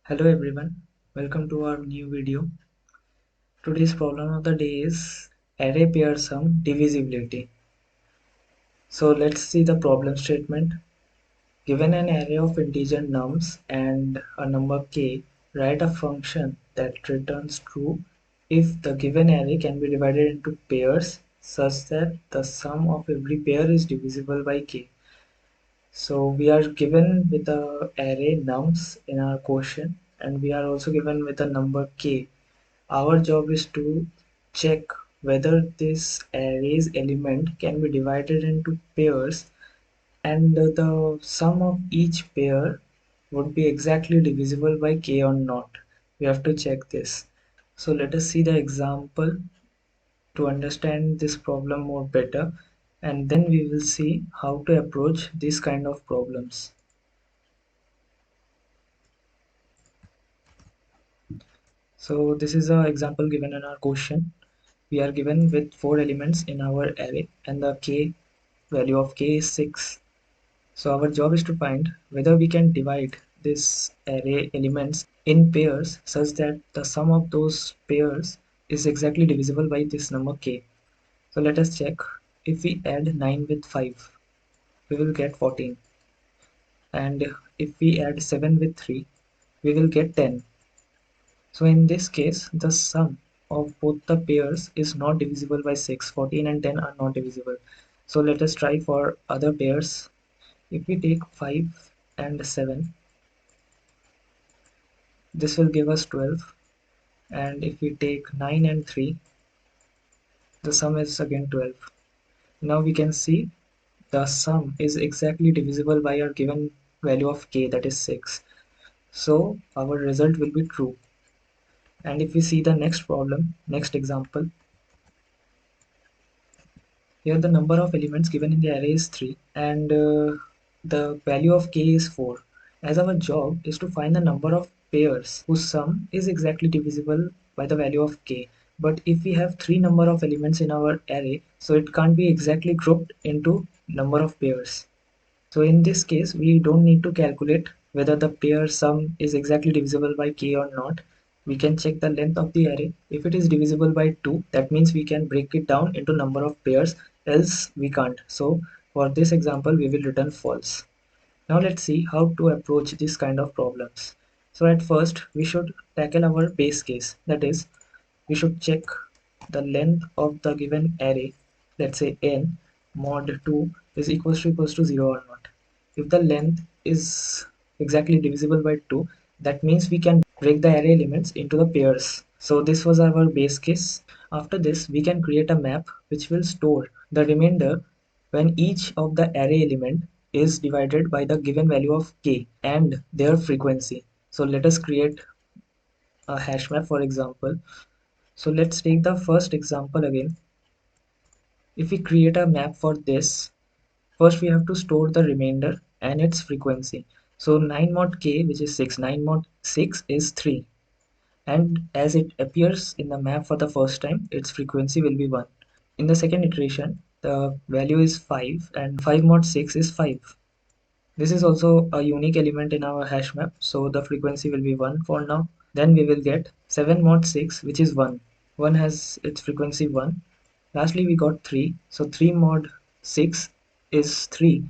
Hello everyone, welcome to our new video. Today's problem of the day is array pair sum divisibility. So let's see the problem statement. Given an array of integer nums and a number k, write a function that returns true if the given array can be divided into pairs such that the sum of every pair is divisible by k. So we are given with a array nums in our question, and we are also given with a number k. Our job is to check whether this array's element can be divided into pairs and the sum of each pair would be exactly divisible by k or not. We have to check this. So let us see the example to understand this problem more better, and then we will see how to approach this kind of problems. So this is an example given in our question. We are given with 4 elements in our array and the k value of k is 6. So our job is to find whether we can divide this array elements in pairs such that the sum of those pairs is exactly divisible by this number k. So let us check. If we add 9 with 5, we will get 14. And if we add 7 with 3, we will get 10. So in this case, the sum of both the pairs is not divisible by 6. 14 and 10 are not divisible. So let us try for other pairs. If we take 5 and 7, this will give us 12. And if we take 9 and 3, the sum is again 12. Now we can see the sum is exactly divisible by our given value of k, that is 6. So our result will be true. And if we see the next problem, next example, here the number of elements given in the array is 3 and the value of k is 4. As our job is to find the number of pairs whose sum is exactly divisible by the value of k. But if we have 3 number of elements in our array, so it can't be exactly grouped into number of pairs. So in this case, we don't need to calculate whether the pair sum is exactly divisible by k or not. We can check the length of the array. If it is divisible by 2, that means we can break it down into number of pairs, else we can't. So for this example, we will return false. Now let's see how to approach this kind of problems. So at first, we should tackle our base case. That is, we should check the length of the given array, let's say n mod 2 is equals to 0 or not. If the length is exactly divisible by 2, that means we can break the array elements into the pairs. So this was our base case. After this, we can create a map which will store the remainder when each of the array element is divided by the given value of k and their frequency. So let us create a hash map, for example. So let's take the first example again. If we create a map for this, first we have to store the remainder and its frequency. So 9 mod k, which is 6, 9 mod 6 is 3. And as it appears in the map for the first time, its frequency will be 1. In the second iteration, the value is 5 and 5 mod 6 is 5. This is also a unique element in our hash map, so the frequency will be 1 for now. Then we will get 7 mod 6, which is 1. 1 has its frequency 1. Lastly, we got 3. So 3 mod 6 is 3,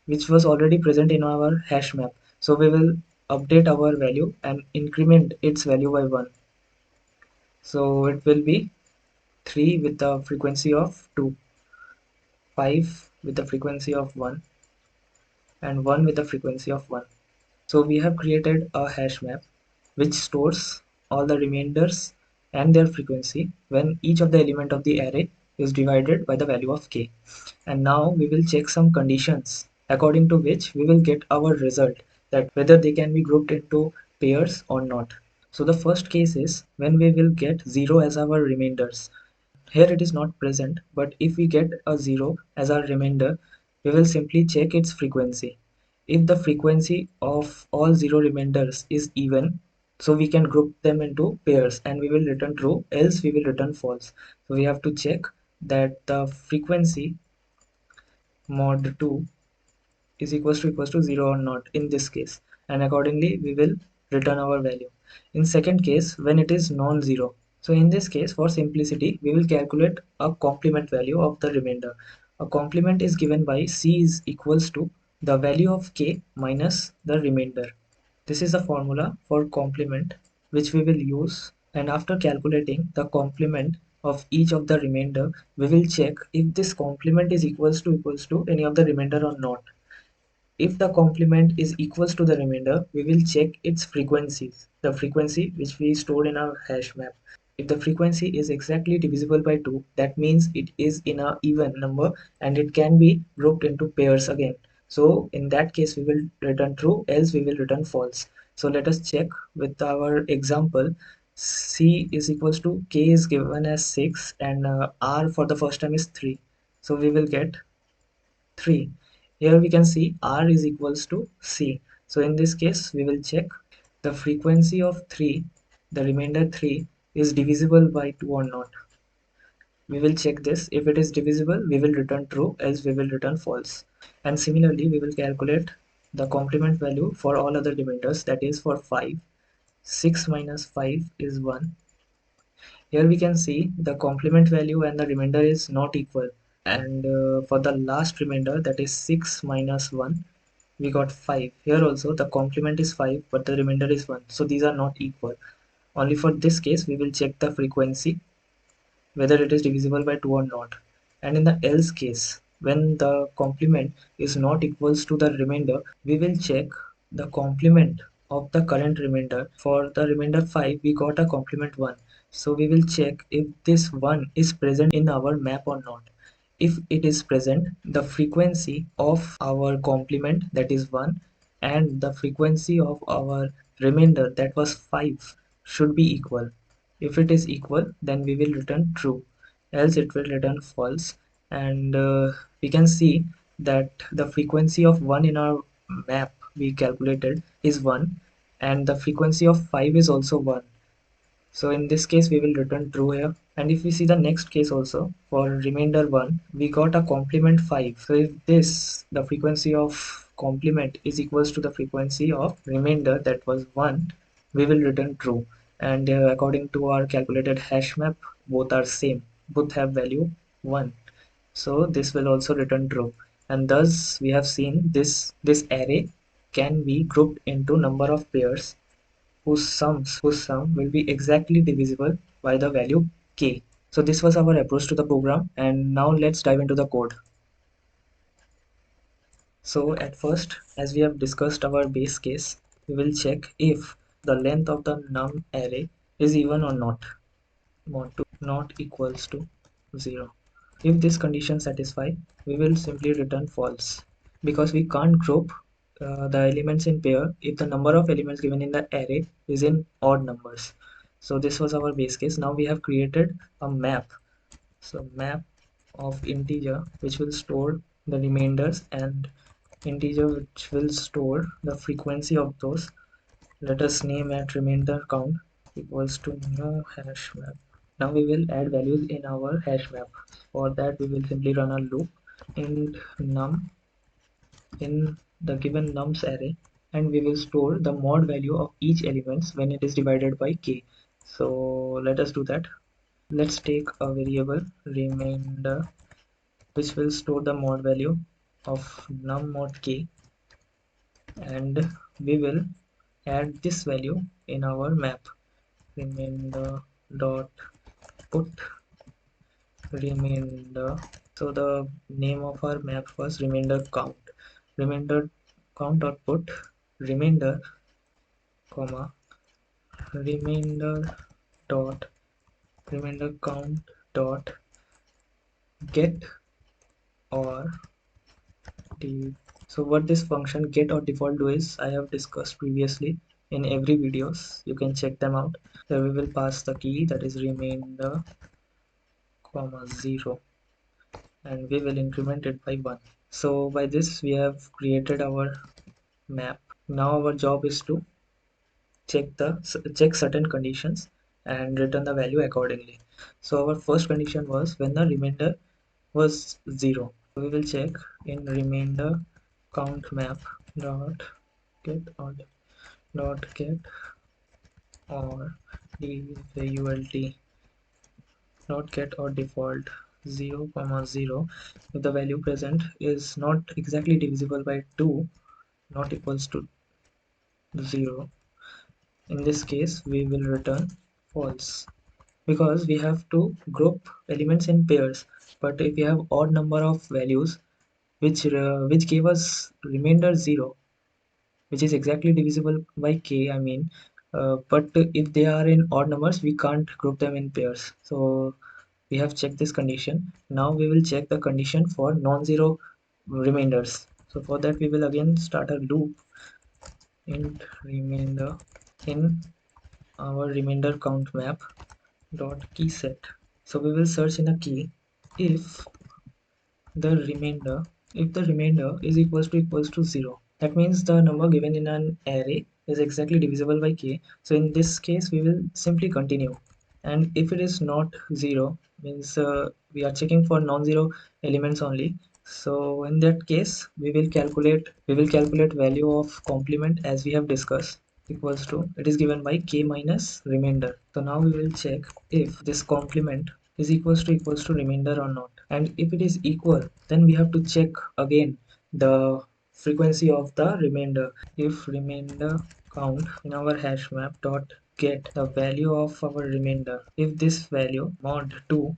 which was already present in our hash map. So we will update our value and increment its value by 1. So it will be 3 with the frequency of 2, 5 with the frequency of 1, and 1 with the frequency of 1. So we have created a hash map which stores all the remainders and their frequency when each of the element of the array is divided by the value of k. And now we will check some conditions according to which we will get our result, that whether they can be grouped into pairs or not. So the first case is when we will get 0 as our remainders. Here it is not present, but if we get a 0 as our remainder, we will simply check its frequency. If the frequency of all 0 remainders is even, so we can group them into pairs and we will return true, else we will return false. So we have to check that the frequency mod 2 is equals to 0 or not in this case, and accordingly we will return our value. In second case, when it is non-zero. So in this case, for simplicity, we will calculate a complement value of the remainder. A complement is given by c is equals to the value of k minus the remainder. This is the formula for complement which we will use, and after calculating the complement of each of the remainder, we will check if this complement is equals to any of the remainder or not. If the complement is equals to the remainder, we will check its frequencies, the frequency which we stored in our hash map. If the frequency is exactly divisible by 2, that means it is in a even number and it can be grouped into pairs again. So in that case, we will return true, else we will return false. So let us check with our example. C is equals to K is given as 6 and R for the first time is 3. So we will get 3. Here we can see R is equals to C. So in this case, we will check the frequency of 3, the remainder 3 is divisible by 2 or not. We will check this. If it is divisible, we will return true, else we will return false. And similarly, we will calculate the complement value for all other remainders, that is for 5. 6 minus 5 is 1. Here we can see the complement value and the remainder is not equal. And for the last remainder, that is 6 minus 1, we got 5. Here also the complement is 5 but the remainder is 1, so these are not equal. Only for this case we will check the frequency whether it is divisible by 2 or not. And in the else case, when the complement is not equals to the remainder, we will check the complement of the current remainder. For the remainder 5, we got a complement 1. So we will check if this 1 is present in our map or not. If it is present, the frequency of our complement, that is 1, and the frequency of our remainder, that was 5, should be equal. If it is equal, then we will return true, else it will return false. And we can see that the frequency of 1 in our map we calculated is 1, and the frequency of 5 is also 1. So in this case, we will return true here. And if we see the next case also, for remainder 1, we got a complement 5. So if this, the frequency of complement is equals to the frequency of remainder, that was 1, we will return true. And according to our calculated hash map, both are same. Both have value 1. So this will also return true. And thus we have seen this array can be grouped into number of pairs whose sum will be exactly divisible by the value k. So this was our approach to the program, and now let's dive into the code. So at first, as we have discussed our base case, we will check if the length of the num array is even or not equals to 0. If this condition satisfy, we will simply return false, because we can't group the elements in pair if the number of elements given in the array is in odd numbers. So this was our base case. Now we have created a map. So map of integer which will store the remainders and integer which will store the frequency of those. Let us name at remainder count equals to new hash map. Now we will add values in our hash map. For that we will simply run a loop int num in the given nums array, and we will store the mod value of each elements when it is divided by k. So let us do that. Let's take a variable remainder which will store the mod value of num mod k, and we will add this value in our map. Remainder dot put remainder. So the name of our map was remainder count. Remainder count dot put remainder comma remainder dot remainder count dot get or so what this function get or default do is I have discussed previously in every videos. You can check them out. There we will pass the key, that is remainder comma 0, and we will increment it by 1. So by this we have created our map. Now our job is to check certain conditions and return the value accordingly. So our first condition was when the remainder was 0. So we will check in remainder count map dot get odd. dot get or divisibility dot get or default 0 comma 0 if the value present is not exactly divisible by 2, not equals to 0. In this case we will return false, because we have to group elements in pairs. But if we have odd number of values which gave us remainder 0, which is exactly divisible by k, I mean, but if they are in odd numbers we can't group them in pairs. So we have checked this condition. Now we will check the condition for non-zero remainders. So for that we will again start a loop int remainder in our remainder count map dot key set. So we will search in a key if the remainder if the remainder is equals to 0. That means the number given in an array is exactly divisible by k. So in this case we will simply continue, and if it is not 0, means we are checking for non-zero elements only. So in that case we will calculate value of complement as we have discussed, equals to, it is given by k minus remainder. So now we will check if this complement is equals to remainder or not, and if it is equal then we have to check again the frequency of the remainder. If remainder count in our hash map dot get the value of our remainder, if this value mod 2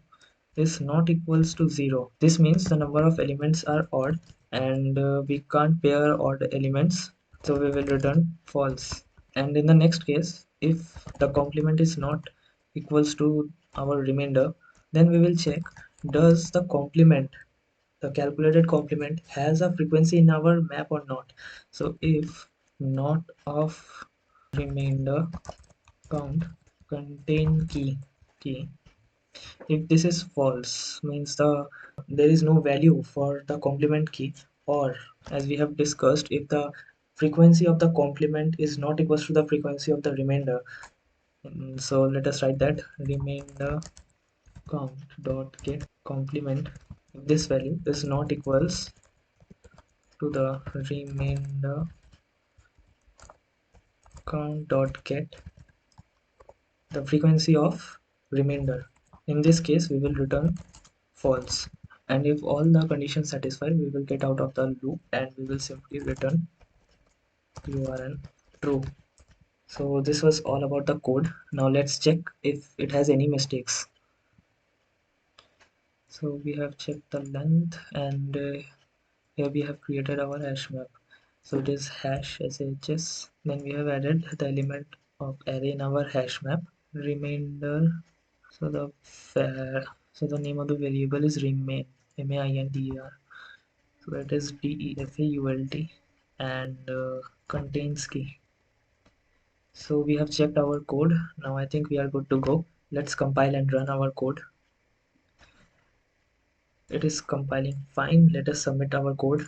is not equals to 0, this means the number of elements are odd, and we can't pair odd elements, so we will return false. And in the next case, if the complement is not equals to our remainder, then we will check, does the calculated complement has a frequency in our map or not. So if not of remainder count contain key, if this is false, means there is no value for the complement key, or as we have discussed, if the frequency of the complement is not equals to the frequency of the remainder. So let us write that remainder count dot get complement, if this value is not equals to the remainder count dot get the frequency of remainder. In this case we will return false, and if all the conditions satisfy we will get out of the loop and we will simply return urn true. So this was all about the code. Now let's check if it has any mistakes. So we have checked the length, and here we have created our hash map. So it is hash shs, then we have added the element of array in our hash map remainder. So the name of the variable is remain, MAINDER. So that is DEFAULT, and contains key. So we have checked our code. Now I think we are good to go. Let's compile and run our code. It is compiling fine. Let us submit our code.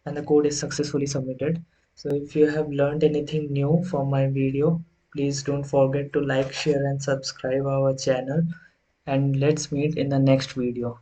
And the code is successfully submitted. So if you have learned anything new from my video, please don't forget to like, share and subscribe our channel, and let's meet in the next video.